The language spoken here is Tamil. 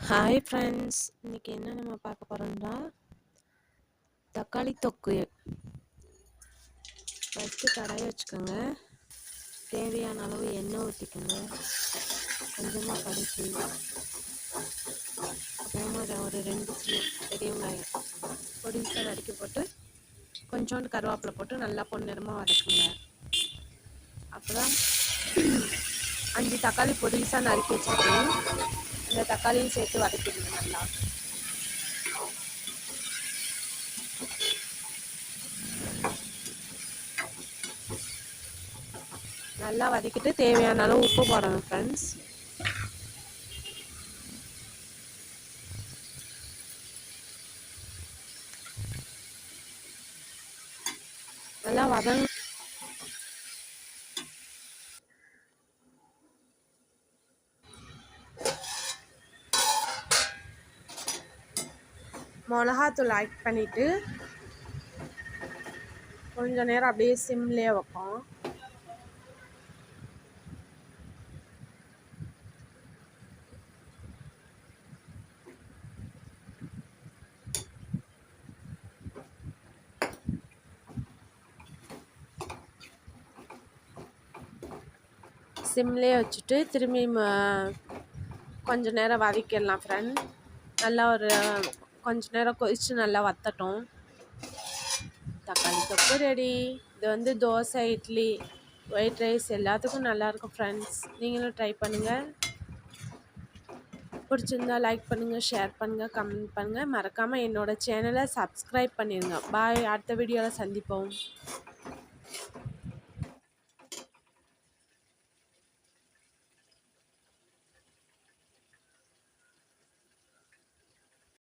ஹாய் ஃப்ரெண்ட்ஸ், இன்னைக்கு என்ன நம்ம பார்க்க போகிறோம்னா தக்காளி தொக்கு. ஃபஸ்ட்டு கடாயை வச்சுக்கோங்க. தேவையான அளவு எண்ணெய் ஊற்றிக்கோங்க. கொஞ்சமாக கடுகு, அப்புறமா ஒரு 2 பெரிய வெங்காயம் பொடிசாக நறுக்கி போட்டு கொஞ்சோண்டு கருவேப்பிலை போட்டு நல்லா பொன்னிறமாக வதக்குங்க. அப்புறம் 5 தக்காளி பொடிசாக நறுக்கி வச்சுருக்கேன். இந்த தக்காளியும் சேர்த்து வதக்கிடுங்க நல்லா. நல்லா வதக்கிட்டு தேவையான அளவு உப்பு போடணும் ஃப்ரெண்ட்ஸ். நல்லா மிளகாத்தூள் ஆட் பண்ணிவிட்டு கொஞ்சம் நேரம் அப்படியே சிம்லேயே வைப்போம். சிம்லேயே வச்சுட்டு திரும்பி கொஞ்ச நேரம் வதக்கிடலாம் ஃப்ரெண்ட். நல்லா கொஞ்ச நேரம் கொதித்து நல்லா வத்தட்டும். தக்காளி தொக்கு ரெடி. இது தோசை, இட்லி, ஒயிட் ரைஸ் எல்லாத்துக்கும் நல்லாயிருக்கும் ஃப்ரெண்ட்ஸ். நீங்களும் ட்ரை பண்ணுங்கள். பிடிச்சிருந்தா லைக் பண்ணுங்கள், ஷேர் பண்ணுங்கள், கமெண்ட் பண்ணுங்கள். மறக்காமல் என்னோடய சேனலை சப்ஸ்கிரைப் பண்ணிடுங்க. பாய். அடுத்த வீடியோவில் சந்திப்போம்.